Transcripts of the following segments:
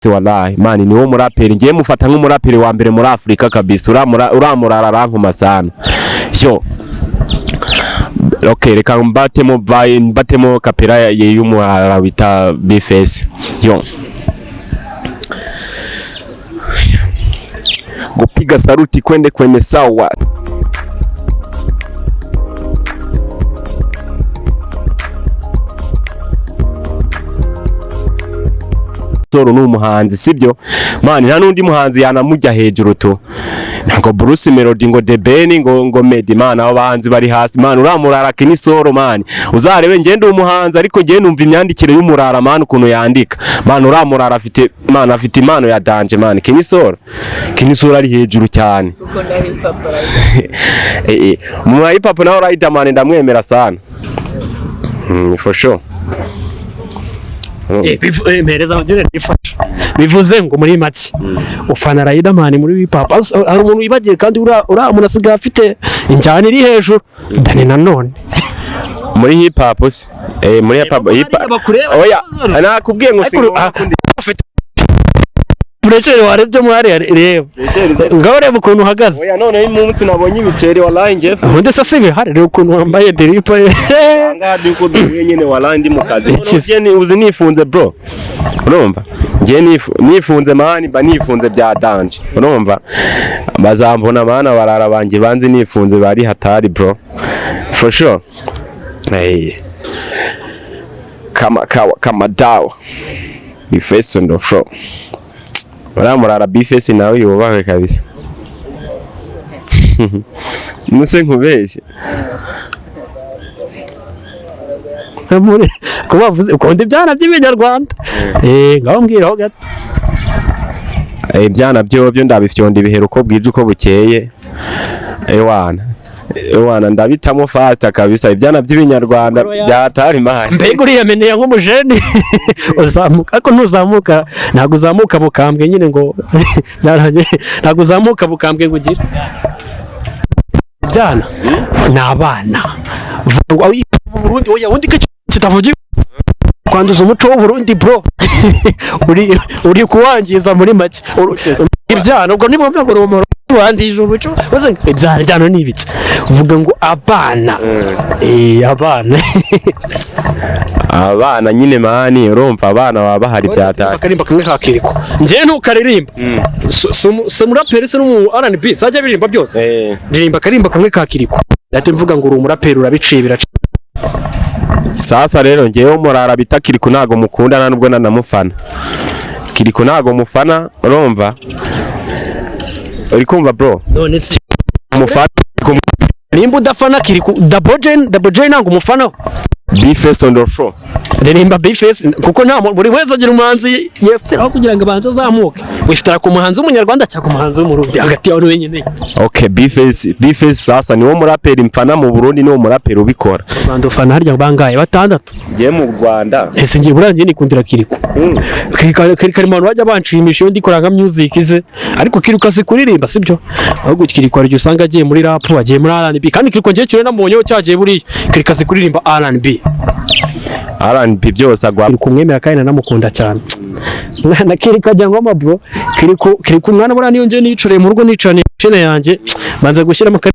wallahi mani niwo muraperi ngiye mufata nk'umuraperi wa mbere muri Afrika kabisa uramurara rankuma sana yo okay reka mbatemo kapera y'umurara wita Bface yo kupiga saruti kwende kwenye sawa Soro n'umuhanzi sibyo mani nta nundi muhanzi yanamujya hejuru to nako Bruce Melody ngo The Ben ngo Medi mana abahanzi bari hasi mani uramurara Kini Soro mani uzarebe ngende umuhanzi ariko ngiye numva imyandikire y'umurara mani ukuntu yandika mani uramurara afite impano ya danje mani Kini Soro ari hejuru cyane uko na hip hop mu hip hop naho Riderman ndamwemera sana for sure mpereza amajyane nifasha bivuze ngo muri make ufana Riderman muri hip hop hari umuntu wibagiye kandi umuntu asigaye afite injyana iri hejuru dani nanone muri hip hop se muri hip hop oya nakubwiye ngo Pressure warebye mwari reba ngaho reba ukuntu uhagaze oya none umunsi nabonye ibiceri wallahi ngefe undi se sibe hari rero ukuntu wambaye deripa ngadi uko duhuye nyene wallahi ndi mu kazi none uzi nifunze bro urumva ngiye nifunze mani ba nifunze bya danje urumva bazambona mana barara banje banzi nifunze bari hatari bro for sure kama dawa Bface on the floor uramurara Bface nawe yubahe kabisa nuse nkubeshye amure ko bavuze ukonde byana by'Inyarwanda ngaho mbwiraho gato ibyana byo ndabifyonda ibihero uko bwije uko bukeye Ewana ndabitamo fast kabisa ibyana by'Inyarwanda byatari mahari mbega uriya meneye nk'umujeni uzamuka ariko ntuzamuka ntago uzamuka bukambwe nyine ngo byaranye ntago uzamuka bukambwe ngugira byana nabana vuga ngo Umurundi oya wundi kitavugi kwanduza umuco w'u Burundi bro uri kuwangiza muri make ibyana ubwo niba mvuga ngo rumoro wandije umuco baze ibyana nibiki uvuga ngo abana abana nyine mani urumva abana baba bahari byataka karimba kamwe kakiriko ngiye ntukaririmba se muraperi se n'umu R&B sajya birimba byose ririmba karimba kamwe kakiriko ndate mvuga ngo uri umuraperi urabiciye biraca sasa rero ngiyeho murara bitakiriko nago mukundana nubwo nanamufana kiriko nago mufana urumva uri kumva bro none se umufana nimba udafana kiriko double J nango umufana Bface on the floor ririmba Bface kuko nta buri wese agira umuhanzi yefitiraho kugira ngo abanze azamuke wifitira ku muhanzi w'Umunyarwanda cyangwa ku muhanzi w'Umurundi hagati yawe wenyine okay Bface sasa niwo muraperi mfana mu Burundi niwo muraperi ubikora Rwanda ufana harya bangaye batandatu ngiye mu Rwanda ese ngiye burangiye nikundira kiriko kiriko abantu bajya banshimisha iyo ndikora nka music ize ariko kiriko asi kuririmba sibyo ahubwo kiriko ari usanga agiye muri rap agiye muri R&B kandi kiriko ngiye cyane namonyeho cyagiye buri kiriko asi kuririmba R&B byose agwa kumwemera kandi namukunda cyane mwana kiriko ajya ngoma bro kiriko umwana bura niyo nje niyicoreye mu rugo nicane chene yanjye banza gushyira makari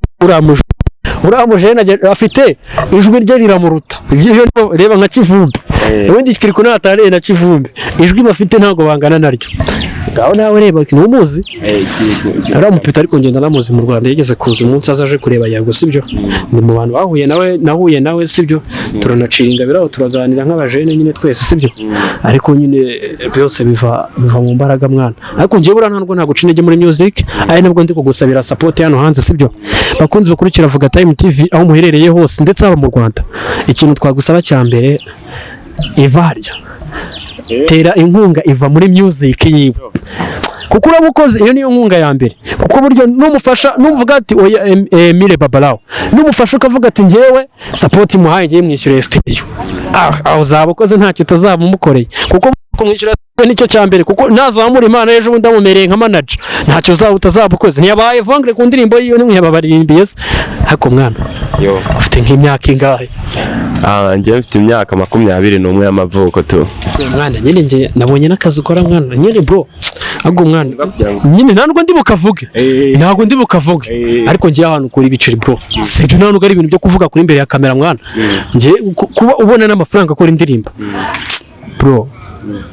uramuje afite ijwi rye riramuruta ibyo reba nka kivumbi ubundi kiriko natare na kivumbi ijwi bafite ntago bangana naryo ngaho nawe reba n'umuzi aramupita ariko ngenda namuzi mu Rwanda yigeze kuza umunsi azaje kureba yago sibyo ni mu bantu bahuye nawe sibyo turanaciringa biraho turaganira nk'abajene nyine twese sibyo ariko nyine byose biva mu mbaraga mwana ariko ngiye bura ntabwo gucinege muri music ari nabwo ndi kugusabira support hano hanze sibyo bakunze bakurikira Vuga Time TV aho muherereye hose ndetse aba mu Rwanda ikintu twagusaba cyambere ivarya tera inkunga iva muri music yiwe kuko urabukoze iyo niyo nkunga ya mbere kuko buryo numufasha numvuga ati oya Emile Babalawo numufasha ukavuga ati ngewe support muhaye ngiye mwishyure studio aho zabukoze ntacyo utazabumukoreye kuko kumwishyura nicyo cyambere kuko nazamura Imana ejo bundi amumereye nka manager ntacyo utazabukoze ntiyabaye vangre ku ndirimbo yiyo nimwe yababarimbiye ariko mwana yo ufite nk'imyaka ingahe njye mfite imyaka 21 y'amavuko tu mwana nyine nje nabonye nakazi ukora mwana nyine bro ahubwo mwana nyine ntabwo ndi bukavuge ntabwo ndi bukavuge ariko ngiye ahantu kuri ibiceri bro sibyo ntabwo ari ibintu byo kuvuga kuri imbere ya kamera mwana ngiye kuba ubona n'amafaranga akora indirimbo bro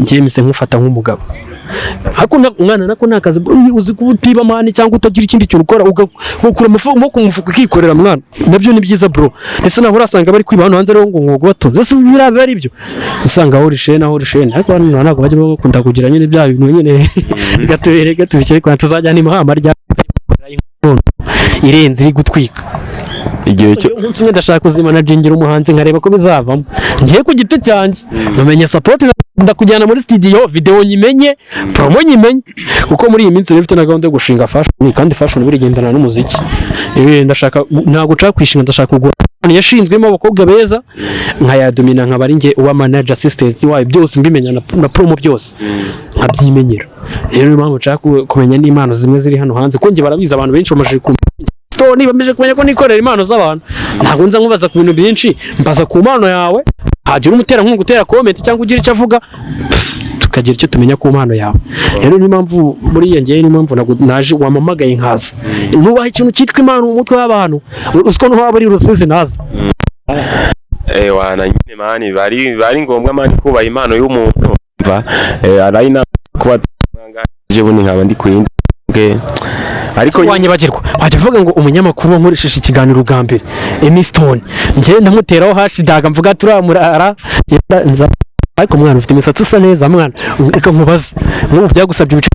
ngiye mise nkufata nk'umugabo ariko mwana nako nakazi uzi kubutiba mani cyangwa utagira ikindi kintu ukora ugakura umufuko ukikorera mwana nabyo ni byiza bro ndetse naho urasanga bari kwiba hano hanze rero ngo ngogo batunze se birabe ari byo usanga aho rishena ariko hano ntabwo bajya bakunda kugira nyine bya bintu nyine gatubere kwa tuzajya ni mahama rya irenze iri gutwika igihe cyo umunsi umwe ndashaka kuzimanagingira umuhanzi nkareba ko bizavamo ngiye ku giti cyanjye namenye support ndakujyana muri studio video nyimenye promo nyimenye kuko muri iyi minsi rifite na gahunda yo gushinga fashion kandi fashion birigendana n'umuziki ndashaka ntago nshaka kwishinga ndashaka kugura yashinzwemo abakobwa beza nkayadomina nkabari nge uwa manager assistant wayo byose mbimenya na promo byose nkabyimenyera rero impamvu nshaka kumenya n'impano zimwe ziri hano hanze ko nge barabiza abantu benshi bamaje niba mbeje kumenya ko nikorera impano z'abantu ntabwo nza nkubaza ku bintu byinshi mbaza ku mpano yawe hagira umutera nk'uko gutera comment cyangwa ugira icyo avuga tukagira icyo tumenya ku mpano yawe rero ni impamvu muri iyo ngeye ni impamvu naje wamamagaye nkaza nubaha ikintu cyitwa impano mu mutwe w'abantu uziko no haba ari rusizi naza wana nyine mani bari ngombwa mani kubaha impano y'umuntu mva arayina kuba twangaje buni nkaba ndi kuyindi ariko wanyibagirwa wajya uvuga ngo umunyamakuru wankoresheje ikiganiro ubwambere Emiston nje ndamuteraho hashidaga mvuga turamurara nza ariko mwana ufite imisatsi isa neza mwana reka nkubaze nk'ubu byagusabye ibice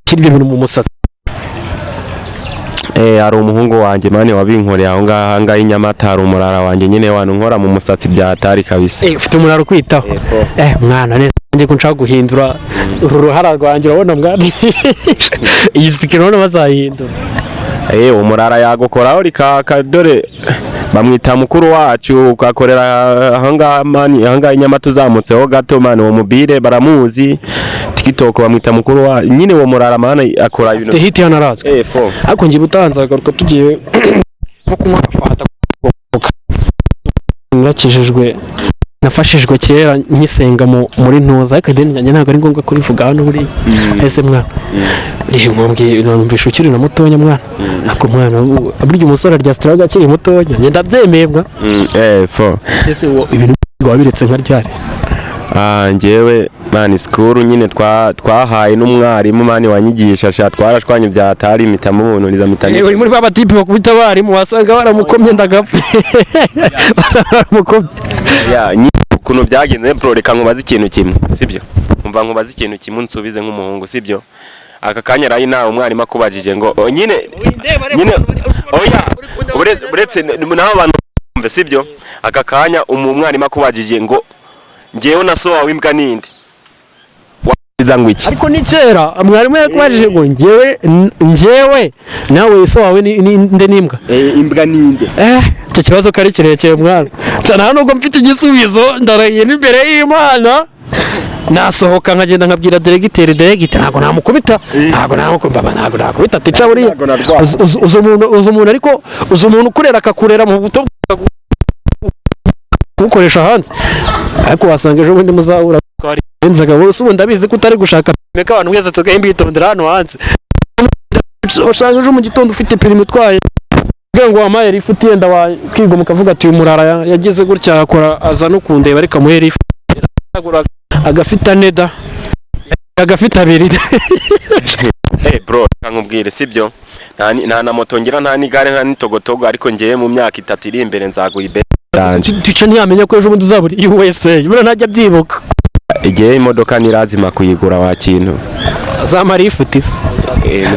kiri ibintu mu musatsi ari umuhungu wanjye mane wabinkoreye aho ngaha inyamata hari umurara wanjye nyine wanu nkora mu musatsi byatari kabisa ufite umurara kwitaho mwana neza nje ko nshaka guhindura uruhara rwanjye urabona mwana iyi sikiro none bazahindura umurara yagukoraho rikaka dore bamwita mukuru wacu ukakorera ahangaha inyamata uzamutseho gato mani uwo mubire baramuzi TikTok bamwita mukuru wa nyine uwo murara mani akora ibintu hit yanarazwe ariko ngiye butanza garuka tugiye nko kunywa fanta nakijijwe nafashijwe kera nkisenga muri ntoza ariko denye ntabwo ari ngombwa kurivuga hano buri ese mwana numvisha ukiri na mutonya mwana ako mwana burya umusore arya straga akiri mutonya nge ndabyemeye mwa ese ibintu wabiretse nka ryari ngewe mani school nyine twahaye n'umwarimu mani wanyigisha twarashwanye byatari mitamo ubuntu niza mitanye uri muri baba tipe bakubita abarimu wasanga baramukomye ndagapfa baramukomye ukuntu byagenze bro reka nkubaze ikintu kimwe sibyo umva nkubaze ikintu kimwe nsubize nk'umuhungu sibyo aka kanya rayi nawe umwarimu akubajije ngo nyine oya uretse naho abantu bumve sibyo aka kanya umwarimu akubajije ngo ngewe na so wawe imbwa ninde wabiza ngo iki ariko ni kera mwarimu yakubajije ngo ngewe nawe so wawe ninde n'imbwa imbwa ninde icyo kibazo kari kirekire mwana cyane nubwo mfite igisubizo ndarahiye n'imbere y'Imana nasohoka nkagenda nkabwira diregiteri ntabwo namukubita ntabwo nakubita tica buriya uzi umuntu ariko uzi umuntu ukurera akakurera mu buto kukoresha hanze ariko wasanga ejo bundi muzahura nzaga bose ubundi abizi ko utari gushaka meka abantu mwese tukayimwitondera hano hanze usanga ejo mu gitondo ufite perimi utwaye ngo wamaye rifuti yenda wakiga mukavuga ati umurara yageze gutya akora aza no kundeba ariko muhe rifuti agafita neda agafita abiri bro nkubwire sibyo nta na moto ngira nta n'igare nta n'itogotogo ariko ngiye mu myaka 3 iri imbere nzaguye tica ntiyamenya ko ejo bundi uzabura USA bura ntajya byibuka igihe imodoka nirazima kuyigura wa kintu zamara ifuti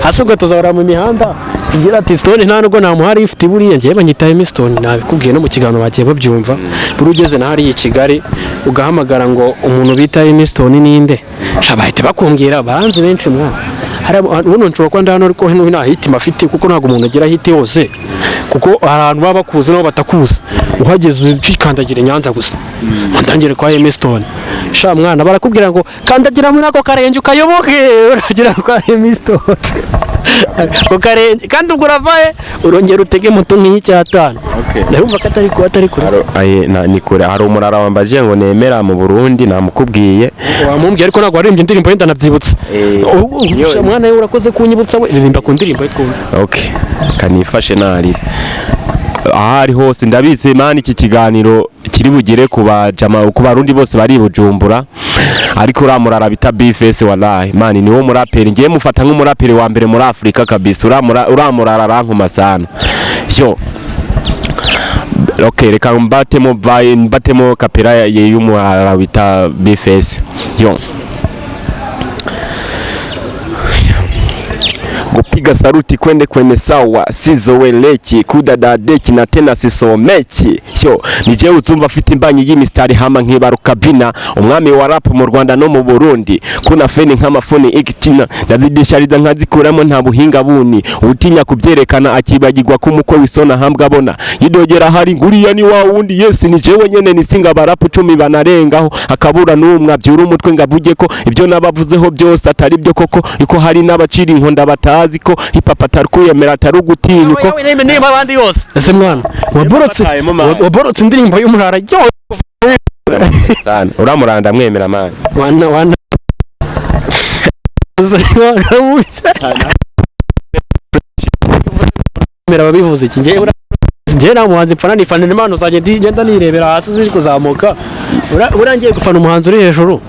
asubwa tuzahora mu mihanda ngira ati Stone nta nubwo namuhari ifite buriya ngiye banyita Emiston nabikubwiye no mu kiganiro bagiye babyumva buri ugeze na hari i Kigali ugahamagara ngo umuntu bita Emiston ninde shabahite bakumbwira baranze benshi mwana hari ubuno nshobora kwanda hano ariko hino nta hit mafite kuko ntago umuntu agira hit yose kuko abantu baba bakuze nabo batakuza uhageze ucikandagira Nyanza gusa mandangire kwa Emstone sha mwana barakubwira ngo kandagira muri ako karenje ukayoboke uragira kwa Emstone ko karenje kandi ubwo uravaye urongera utege moto nk'icyatanu ndabumva ko atari kure aye ni kure hari umurara wambaje ngo nemera mu Burundi namukubwiye wamumbye ariko ntago waririmbye indirimbo yenda nabyibutse mwana we urakoze kunyibutsa we ririmba ku ndirimbo twumva kanifashe nari ahari hose ndabizi mani iki kiganiro kiri bugere ku barundi bose bari Bujumbura ariko uramurara bita Bface wallahi mani niwo muraperi ngiye mufata nk'umuraperi wa mbere muri Afrika kabisa uramurara rankuma sana yo reka mbatemo kapera y'umurara bita Bface yo kupiga saruti kwende sawa sizoweleki kudadadeki na tena sisomeki sho nije uzumva afite imbanyi y'imistari hama nkibaruka bina umwami wa rap mu Rwanda no mu Burundi kuna feni nk'amafoni ikitina ndazidishariza nkazikuramo nta buhinga buni utinya kubyerekana akibagirwa kumukwe wisona hambwa bona yidogera hari nguriya ni wa wundi yes ni jewe nyene nisinga barapu 10 banarengaho akabura n'umwe abyura umutwe ngavuge ko ibyo nabavuzeho byose atari byo koko iko hari n'abaciri inkonda batazi ko ipapa tarukuyemera atari ko niba abandi yose ese mwana waborotse indirimbo y'umurara yo sana uramuranda mwemera mani wana mera babivuze iki ngiye na muhanzi mfana nifana impano zaje ngenda nirebera hasi ziri kuzamuka urangiye gufana umuhanzi uri hejuru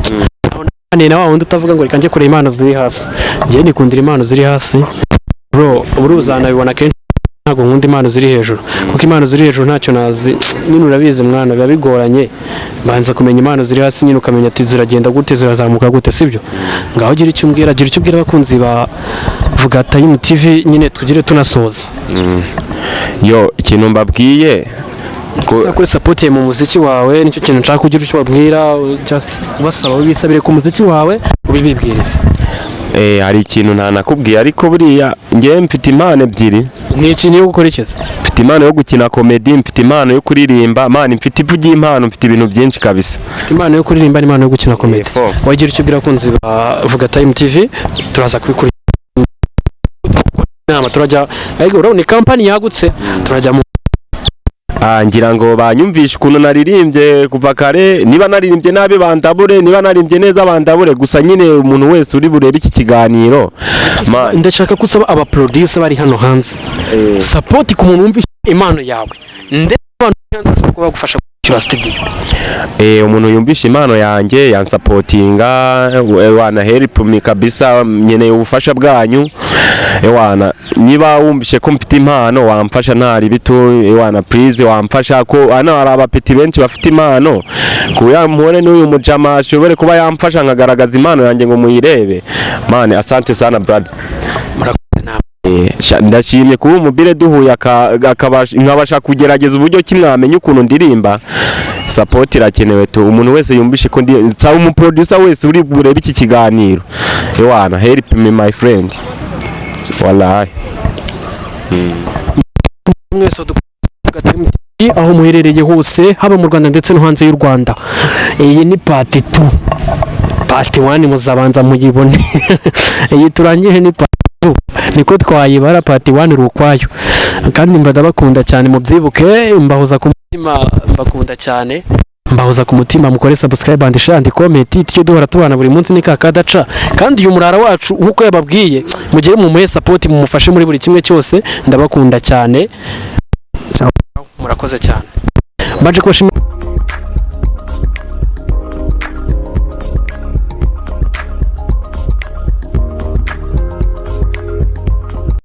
na wa wundi utavuga ngo reka nje kure impano ziri hasi ngiye nikundira impano ziri hasi bro uruzana bibona kenshi ntago nkunda impano ziri hejuru kuko impano ziri hejuru ntacyo nazi nyine urabizi mwana biba bigoranye banza kumenya impano ziri hasi nyine ukamenya ati ziragenda gute zirazamuka gute sibyo ngaho gira icyo umbwira abakunzi ba vuga Time TV nyine tugire tunasoza yo ikintu mbabwiye kuri support mu muziki wawe nicyo kintu nshaka kugira icyo babwira just basaba bisabire ku muziki wawe ubibibwirire hari ikintu ntanakubwiye ariko buriya ngiye mfite impano ebyiri ni ikintu yo gukorekeza mfite impano yo gukina comedy mfite impano yo kuririmba mani mfite ivugi impano mfite ibintu byinshi kabisa mfite impano yo kuririmba n'impano yo gukina comedy wagira icyo bira kunzi bavuga Time TV turaza kuri nama turajya ariko urabona company yagutse turajya mu ngira ngo banyumvishe ukuntu naririmbye kuva kare niba naririmbye nabi bandabure niba naririmbye neza bandabure gusa nyine umuntu wese uri burebe iki kiganiro ndashaka kusaba aba producer bari hano hanze support ku muntu wumvishe impano yawe ndetse abantu hanze bashobora kuba bagufasha kuri studio umuntu yumvishe impano yanjye yansupportinga wana help me kabisa nyene ubufasha bwanyu wana niba wumvishe ko mfite impano wamfasha ntari bito wana please wamfasha ko ana abapeti benshi bafite impano kuya mpore n'uyu mujama ashobore kuba yamfasha nkagaragaza impano yanjye ngo muyirebe mane asante sana brother ndashimye kuba umubire duhuye nkabasha kugerageza uburyo kimwamenye ukuntu ndirimba support irakenewe tu umuntu wese yumvishe ko nsaba umuproducer wese uri burebe iki kiganiro wana help me my friend wallahi mwese aho muherereye hose haba mu Rwanda ndetse no hanze y'u Rwanda iyi ni PART2 PART1 muzabanza muyibone iyi turangije ni PART2 niko twayibara PART1 rukwayo kandi mbadabakunda cyane mu byibuke mbahoza ku mutima mbakunda cyane mbahoza ku mutima mukore subscribe and share and comment tujye duhora tubana buri munsi nikakadaca kandi uyu murara wacu nkuko yababwiye mugire mu muhe support mumufashe muri buri kimwe cyose ndabakunda cyane murakoze cyane baje kubashimira